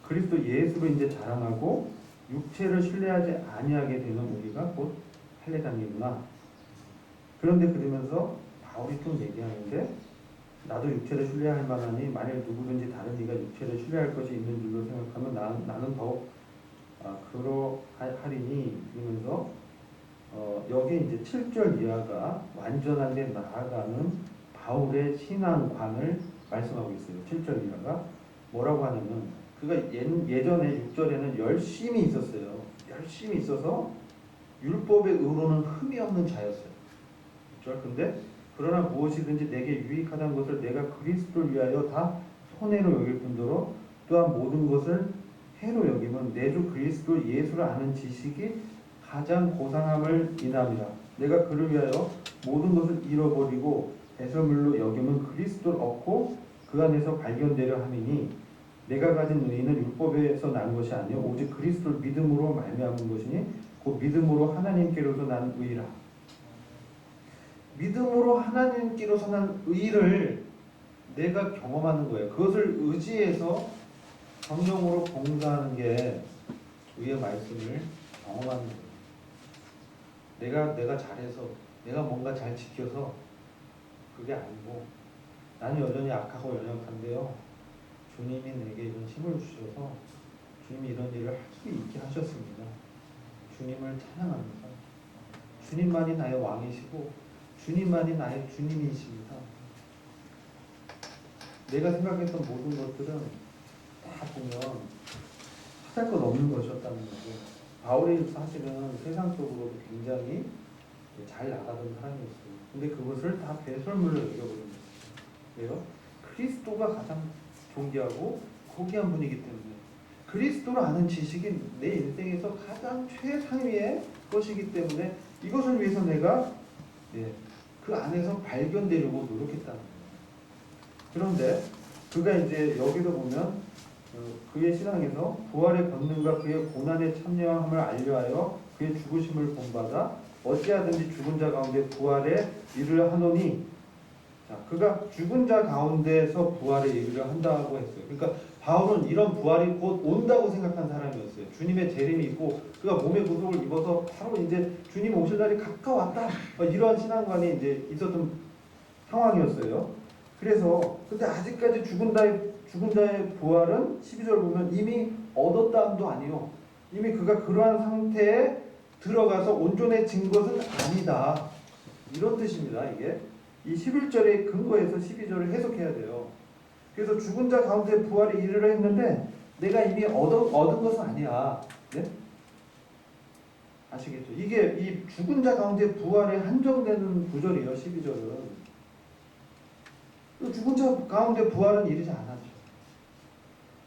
그리스도 예수로 이제 자랑하고 육체를 신뢰하지 아니하게 되는 우리가 곧 할례당이구나. 그런데 그러면서 바울이 또 얘기하는데 나도 육체를 신뢰할 만하니 만일 누구든지 다른 이가 육체를 신뢰할 것이 있는 줄로 생각하면 나는 더욱 그러하리니. 그러면서 여기 이제 7절 이하가 완전한 데 나아가는 바울의 신앙관을 말씀하고 있어요. 7절 이하가 뭐라고 하냐면 그가 예전에 6절에는 열심히 있었어요. 열심히 있어서 율법의 의로는 흠이 없는 자였어요. 6절. 근데 그러나 무엇이든지 내게 유익하다는 것을 내가 그리스도를 위하여 다 손해로 여길 뿐더러 또한 모든 것을 해로 여기면 내 주 그리스도 예수를 아는 지식이 가장 고상함을 인함이라. 내가 그를 위하여 모든 것을 잃어버리고 배설물로 여기면 그리스도를 얻고 그 안에서 발견되려 함이니 내가 가진 의의는 율법에서 난 것이 아니요 오직 그리스도를 믿음으로 말미암은 것이니 그 믿음으로 하나님께로서 난 의라. 믿음으로 하나님께로서 난 의를 내가 경험하는 거예요. 그것을 의지해서 성령으로 봉사하는 게 의의 말씀을 경험하는 거예요. 내가 잘해서 내가 뭔가 잘 지켜서 그게 아니고 나는 여전히 악하고 연약한데요. 주님이 내게 이런 힘을 주셔서 주님이 이런 일을 할 수 있게 하셨습니다. 주님을 찬양합니다. 주님만이 나의 왕이시고 주님만이 나의 주님이십니다. 내가 생각했던 모든 것들은 다 보면 하잘 것 없는 것이었다는 거죠. 바울이 사실은 세상적으로도 굉장히 잘 나가던 사람이었어요. 근데 그것을 다 배설물로 여겨버린 거예요. 왜요? 그리스도가 가장 존귀하고 고귀한 분이기 때문에 그리스도를 아는 지식이 내 인생에서 가장 최상위의 것이기 때문에 이것을 위해서 내가 그 안에서 발견되려고 노력했다는 거예요. 그런데 그가 이제 여기도 보면 그의 신앙에서 부활의 권능과 그의 고난에 참여함을 알려하여 그의 죽으심을 본받아 어찌하든지 죽은 자 가운데 부활에 이르려 하노니, 자, 그가 죽은 자 가운데서 부활에 이르려 한다고 했어요. 그러니까 바울은 이런 부활이 곧 온다고 생각한 사람이었어요. 주님의 재림이 있고 그가 몸의 구속을 입어서 바로 이제 주님 오실 날이 가까웠다. 이러한 신앙관이 이제 있었던 상황이었어요. 그래서 근데 아직까지 죽은 자의 부활은 12절 보면 이미 얻었다함도 아니요. 이미 그가 그러한 상태에 들어가서 온전해진 것은 아니다. 이런 뜻입니다. 이게 이 11절의 근거에서 12절을 해석해야 돼요. 그래서 죽은 자 가운데 부활에 이르려 했는데 내가 이미 얻은 것은 아니야. 네? 아시겠죠? 이게 이 죽은 자 가운데 부활에 한정되는 구절이에요. 12절은. 죽은 자 가운데 부활은 이르지 않았죠.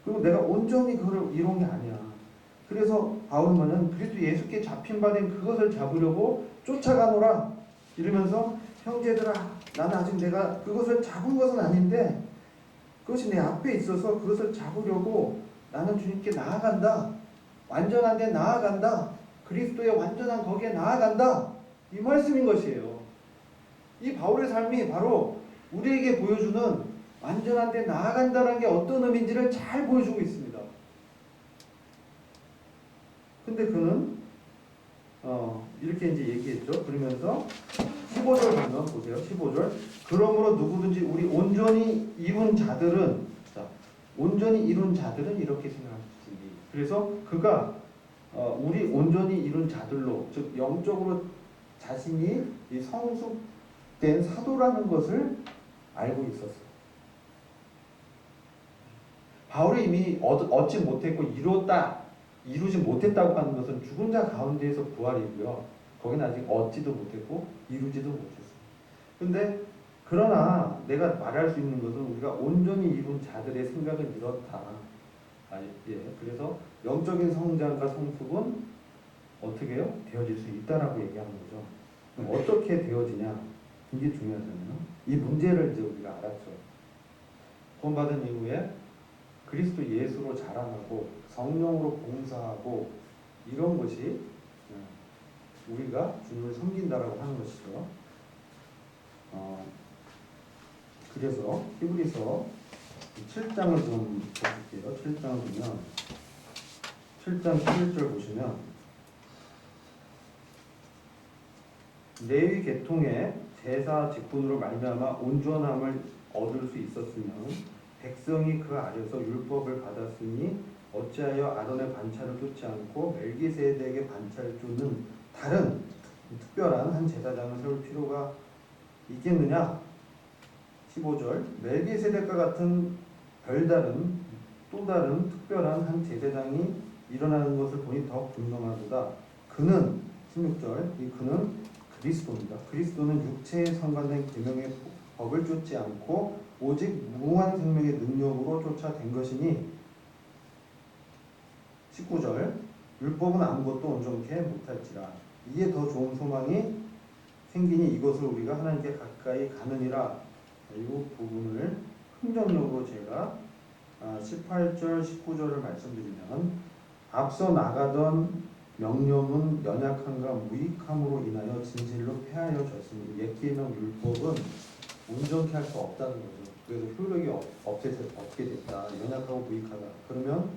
그리고 내가 온전히 그걸 이룬 게 아니야. 그래서 바울은 그리스도 예수께 잡힌 바 된 그것을 잡으려고 쫓아가노라 이러면서 형제들아 나는 아직 내가 그것을 잡은 것은 아닌데 그것이 내 앞에 있어서 그것을 잡으려고 나는 주님께 나아간다. 완전한 데 나아간다. 그리스도의 완전한 거기에 나아간다. 이 말씀인 것이에요. 이 바울의 삶이 바로 우리에게 보여주는 완전한 데 나아간다는 게 어떤 의미인지를 잘 보여주고 있습니다. 근데 그는 이렇게 이제 얘기했죠. 그러면서 15절 보면 보세요. 15절. 그러므로 누구든지 우리 온전히 이룬 자들은, 자, 온전히 이룬 자들은 이렇게 생각하시니. 그래서 그가 우리 온전히 이룬 자들로, 즉 영적으로 자신이 이 성숙된 사도라는 것을 알고 있었어요. 바울이 이미 얻지 못했고 이루지 못했다고 하는 것은 죽은 자 가운데에서 부활이고요. 거기는 아직 얻지도 못했고 이루지도 못했어요. 근데 그러나 내가 말할 수 있는 것은 우리가 온전히 이룬 자들의 생각은 이렇다. 그래서 영적인 성장과 성숙은 어떻게 해요? 되어질 수 있다라고 얘기하는 거죠. 그럼 어떻게 되어지냐? 이게 중요하잖아요. 이 문제를 이제 우리가 알았죠. 구원받은 이후에 그리스도 예수로 자라나고 성령으로 봉사하고 이런 것이 우리가 주님을 섬긴다라고 하는 것이죠. 그래서 히브리서 7장을 좀 볼게요. 7장 보면 7장 11절 보시면 레위 계통의 제사 직분으로 말미암아 온전함을 얻을 수 있었으면 백성이 그 아래서 율법을 받았으니 어찌하여 아론의 반차를 쫓지 않고 멜기세덱의 반차를 쫓는 다른 특별한 한 제사장을 세울 필요가 있겠느냐? 15절. 멜기세덱과 같은 별다른 또 다른 특별한 한 제사장이 일어나는 것을 보니 더 분명하도다. 그는 16절. 이 그는 그리스도입니다. 그리스도는 육체에 상관된 계명의 법을 쫓지 않고 오직 무한 생명의 능력으로 쫓아낸 것이니 19절. 율법은 아무것도 온전케 못할지라 이에 더 좋은 소망이 생기니 이것을 우리가 하나님께 가까이 가느니라. 이 부분을 흥정력으로 제가 18절 19절을 말씀드리면 앞서 나가던 명령은 연약함과 무익함으로 인하여 진실로 폐하여졌으니 옛 계명 율법은 온전케 할 수 없다는 거죠. 그래서 효력이 없게 됐다. 연약하고 무익하다. 그러면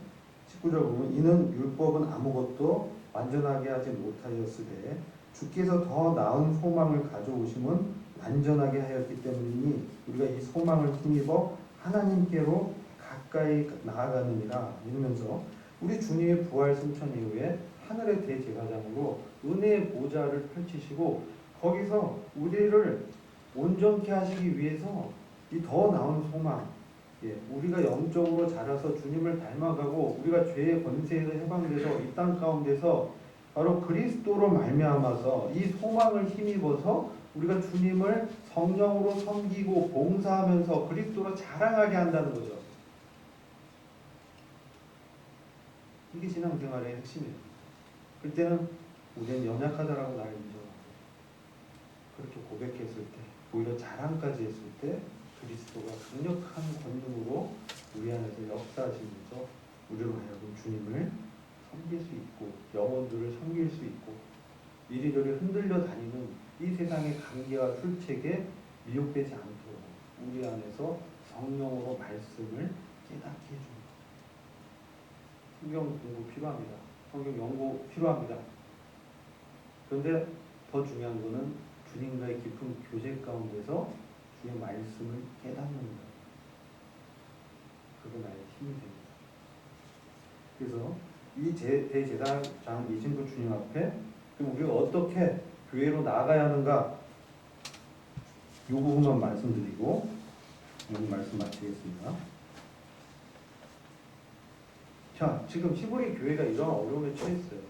19절 보면 이는 율법은 아무것도 완전하게 하지 못하였으되 주께서 더 나은 소망을 가져오심은 완전하게 하였기 때문이니 우리가 이 소망을 힘입어 하나님께로 가까이 나아가느니라. 이러면서 우리 주님의 부활 승천 이후에 하늘의 대제사장으로 은혜의 보좌를 펼치시고 거기서 우리를 온전케 하시기 위해서 이 더 나은 소망, 우리가 영적으로 자라서 주님을 닮아가고 우리가 죄의 권세에서 해방돼서 이 땅 가운데서 바로 그리스도로 말미암아서 이 소망을 힘입어서 우리가 주님을 성령으로 섬기고 봉사하면서 그리스도로 자랑하게 한다는 거죠. 이게 신앙생활의 핵심이에요. 그때는 우리는 연약하다라고 나를 인정하고 그렇게 고백했을 때 오히려 자랑까지 했을 때 그리스도가 강력한 권능으로 우리 안에서 역사하시면서 우리로 하여금 주님을 섬길 수 있고 영혼들을 섬길 수 있고 이리저리 흔들려 다니는 이 세상의 관계와 술책에 미혹되지 않도록 우리 안에서 성령으로 말씀을 깨닫게 해줍니다. 성경 공부 필요합니다. 성경 연구 필요합니다. 그런데 더 중요한 것은 주님과의 깊은 교제 가운데서 주의 말씀을 깨닫는 것. 그게 나의 힘이 됩니다. 그래서 이 대제사장 이 친구 주님 앞에 그럼 우리가 어떻게 교회로 나아가야 하는가? 이 부분만 말씀드리고 오늘 말씀 마치겠습니다. 자, 지금 히브리 교회가 이런 어려움에 처했어요.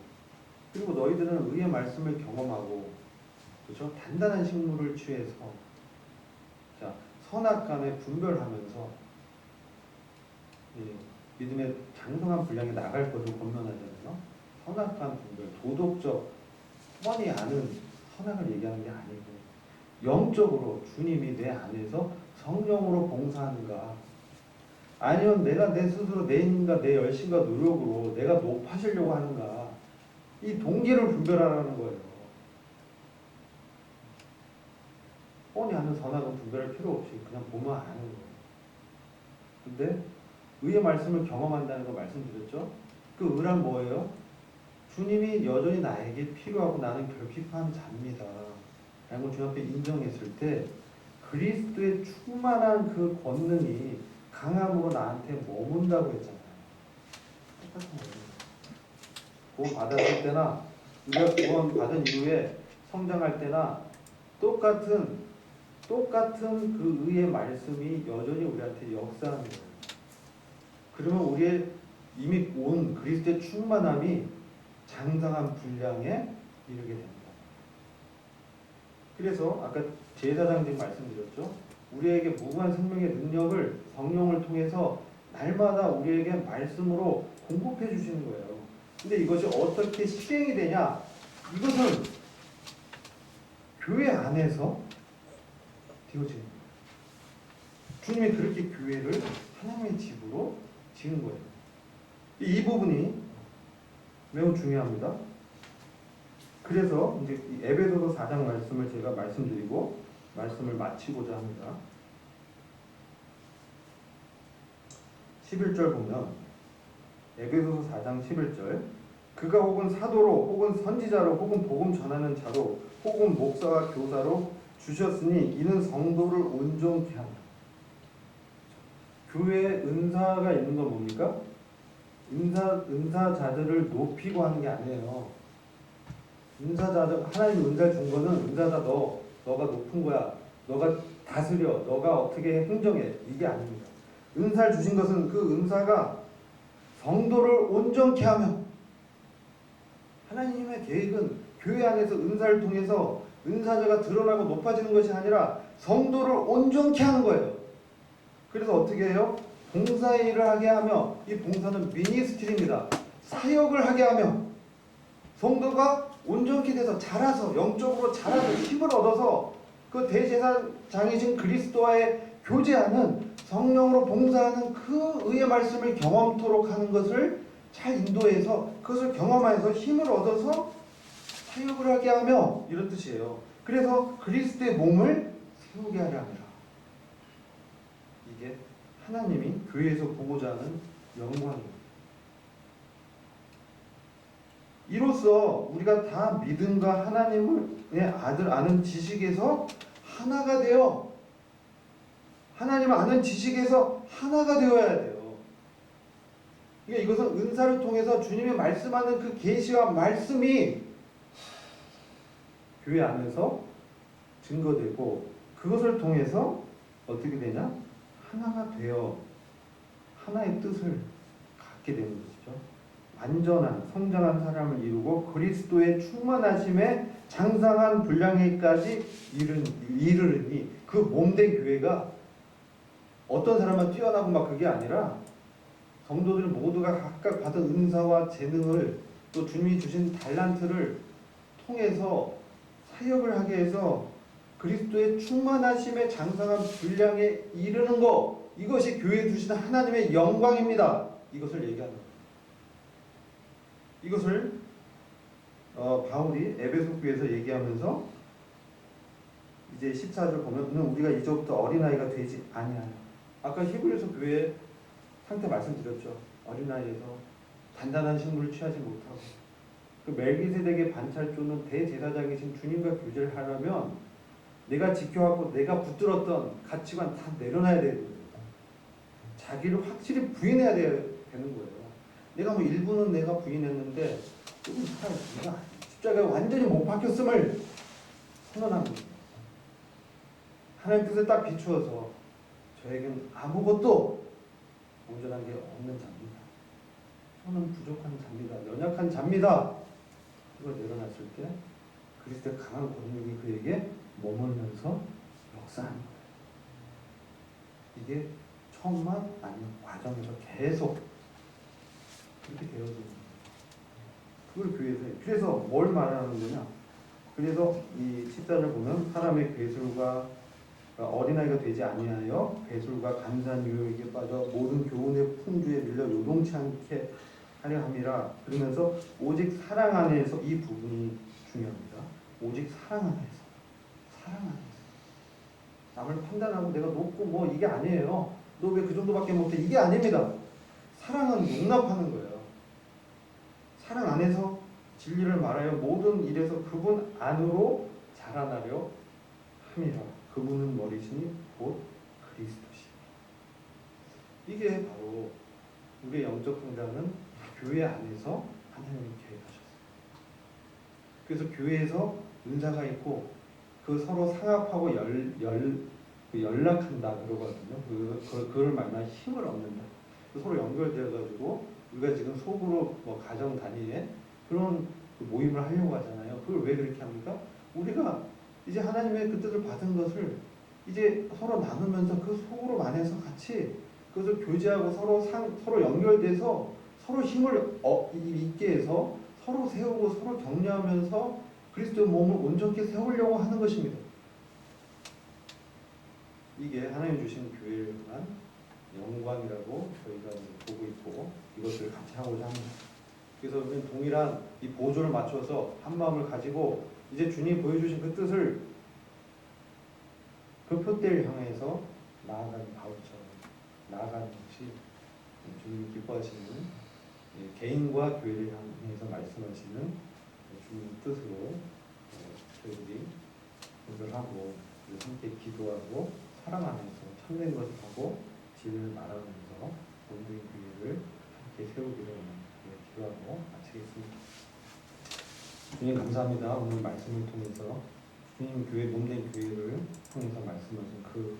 그리고 너희들은 의의 말씀을 경험하고, 그렇죠? 단단한 식물을 취해서, 자, 선악간에 분별하면서 믿음의 장성한 분량에 나갈 것을 권면하잖아요. 선악간 분별, 도덕적 뻔히 아는 선악을 얘기하는 게 아니고 영적으로 주님이 내 안에서 성령으로 봉사하는가, 아니면 내가 내 스스로 내 힘과 내 열심과 노력으로 내가 높아지려고 하는가, 이 동기를 분별하라는 거예요. 뻔히 아는 선악은 분별할 필요 없이 그냥 보면 아는 거예요. 근데 의의 말씀을 경험한다는 거 말씀드렸죠? 그 의란 뭐예요? 주님이 여전히 나에게 필요하고 나는 결핍한 자입니다 라고 주님 앞에 인정했을 때 그리스도의 충만한 그 권능이 강함으로 나한테 머문다고 했잖아요. 똑같은 거예요. 구원 받았을 때나 우리가 구원 받은 이후에 성장할 때나 똑같은 그 의의 말씀이 여전히 우리한테 역사하는 거예요. 그러면 우리의 이미 온 그리스도의 충만함이 장성한 분량에 이르게 됩니다. 그래서 아까 제사장 지금 말씀드렸죠. 우리에게 무궁한 생명의 능력을 성령을 통해서 날마다 우리에게 말씀으로 공급해 주시는 거예요. 근데 이것이 어떻게 실행이 되냐? 이것은 교회 안에서 되어지는 거예요. 주님이 그렇게 교회를 하나님의 집으로 지은 거예요. 이 부분이 매우 중요합니다. 그래서 이제 이 에베소서 4장 말씀을 제가 말씀드리고 말씀을 마치고자 합니다. 11절 보면 에베소서 4장 11절 그가 혹은 사도로 혹은 선지자로 혹은 복음 전하는 자로 혹은 목사와 교사로 주셨으니 이는 성도를 온전케 하라. 교회에 은사가 있는 건 뭡니까? 은사자들을 높이고 하는 게 아니에요. 은사자들, 하나님 은사 준 거는 은사자 너가 높은 거야. 너가 다스려. 너가 어떻게 행정해. 이게 아닙니다. 은사를 주신 것은 그 은사가 성도를 온전케 하며, 하나님의 계획은 교회 안에서 은사를 통해서 은사자가 드러나고 높아지는 것이 아니라 성도를 온전케 하는 거예요. 그래서 어떻게 해요? 봉사의 일을 하게 하며, 이 봉사는 미니스트리입니다. 사역을 하게 하며 성도가 온전케 돼서 자라서 영적으로 자라서 힘을 얻어서 그 대제사장이신 그리스도와의 교제하는 성령으로 봉사하는 그 의의 말씀을 경험토록 하는 것을 잘 인도해서 그것을 경험하여서 힘을 얻어서 사역을 하게 하며, 이런 뜻이에요. 그래서 그리스도의 몸을 세우게 하려 합니다. 이게 하나님이 교회에서 보고자 하는 영광입니다. 이로써 우리가 다 믿음과 하나님의 아들 아는 지식에서 하나가 되어, 하나님을 아는 지식에서 하나가 되어야 돼요. 그러니까 이것은 은사를 통해서 주님이 말씀하는 그 계시와 말씀이 교회 안에서 증거되고 그것을 통해서 어떻게 되냐? 하나가 되어 하나의 뜻을 갖게 되는 것이죠. 완전한 성장한 사람을 이루고 그리스도의 충만하심에 장성한 분량에까지 이르르니 그 몸된 교회가 어떤 사람만 뛰어나고 막 그게 아니라 성도들 모두가 각각 받은 은사와 재능을 또 주님이 주신 달란트를 통해서 사역을 하게 해서 그리스도의 충만하심에 장성한 분량에 이르는 것, 이것이 교회에 주시는 하나님의 영광입니다. 이것을 얘기하는 거예요. 이것을 바울이 에베소 교회에서 얘기하면서 이제 14절 보면 우리가 이제부터 어린아이가 되지 아니하여. 아까 히브리서 교회 상태 말씀드렸죠. 어린아이에서 단단한 식물을 취하지 못하고 그 멜기세덱의 반찰조는 대제사장이신 주님과 교제를 하려면 내가 지켜왔고 내가 붙들었던 가치관 다 내려놔야 되는 거예요. 자기를 확실히 부인해야 되는 거예요. 내가 뭐 일부는 내가 부인했는데 조금 내가 십자가에 완전히 못 박혔음을 선언한 거예요. 하나님 뜻에 딱 비추어서 저에겐 아무것도 온전한 게 없는 자입니다. 저는 부족한 자입니다. 연약한 자입니다. 이걸 내려놨을 때 그리스도의 강한 권능이 그에게 머물면서 역사하는 거예요. 이게 처음만 아니면 과정에서 계속 그렇게 되어지는 거예요. 그걸 교회에서 해요. 그래서 뭘 말하는 거냐? 그래서 이 14절 보면 사람의 괴술과 어린아이가 되지 아니하여 배술과 간사한 유혹에 빠져 모든 교훈의 풍주에 밀려 요동치 않게 하려 함이라. 그러면서 오직 사랑 안에서, 이 부분이 중요합니다. 오직 사랑 안에서 남을 판단하고 내가 높고 뭐 이게 아니에요. 너 왜 그 정도밖에 못해, 이게 아닙니다. 사랑은 용납하는 거예요. 사랑 안에서 진리를 말하여 모든 일에서 그분 안으로 자라나려 함이라. 그분은 머리시니 곧 그리스도시니. 이게 바로 우리의 영적 성장은 교회 안에서 하나님이 계획하셨어요. 그래서 교회에서 은사가 있고 그 서로 상합하고 연락한다 그러거든요. 그걸 말하면 힘을 얻는다. 서로 연결되어 가지고 우리가 지금 속으로 뭐 가정 단위에 그런 모임을 하려고 하잖아요. 그걸 왜 그렇게 합니까? 우리가 이제 하나님의 그 뜻을 받은 것을 이제 서로 나누면서 그 속으로 안에서 같이 그것을 교제하고 서로 연결돼서 서로 힘을 있게 해서 서로 세우고 서로 격려하면서 그리스도의 몸을 온전히 세우려고 하는 것입니다. 이게 하나님 주신 교회를 향한 영광이라고 저희가 보고 있고 이것을 같이 하고자 합니다. 그래서 우리는 동일한 이 보조를 맞춰서 한 마음을 가지고 이제 주님이 보여주신 그 뜻을 그 표대를 향해서 나아가는 바울처럼 나아가는 것이 주님이 기뻐하시는 개인과 교회를 향해서 말씀하시는 주님의 뜻으로 저희들이 공부하고 함께 기도하고 사랑 안에서 참된 것을 하고 진리를 말하면서 모든 교회를 함께 세우기를 기도하고 마치겠습니다. 주님 감사합니다. 오늘 말씀을 통해서 주님 교회 몸된 교회를 통해서 말씀하신 그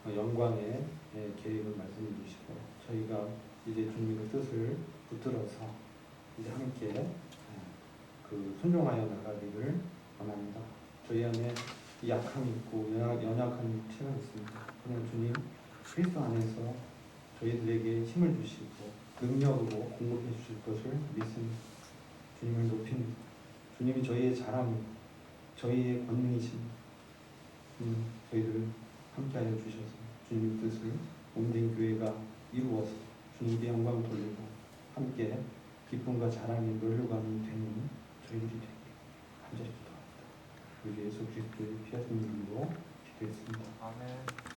영광의 계획을 말씀해 주시고 저희가 이제 주님의 뜻을 붙들어서 이제 함께 그 순종하여 나가기를 원합니다. 저희 안에 약함이 있고 연약한 육체가 있습니다. 그러나 주님 그리스도 안에서 저희들에게 힘을 주시고 능력으로 공급해 주실 것을 믿습니다. 주님을 높입니다. 주님이 저희의 자랑이고 저희의 권능이십니다. 저희들을 함께하여 주셔서 주님의 뜻을 몸된 교회가 이루어서 주님께 영광 돌리고 함께 기쁨과 자랑이 놀려가는 되는 저희들이 되길 간절히 기도합니다. 우리 예수 그리스도의 귀하신 이름으로 기도했습니다. 아멘.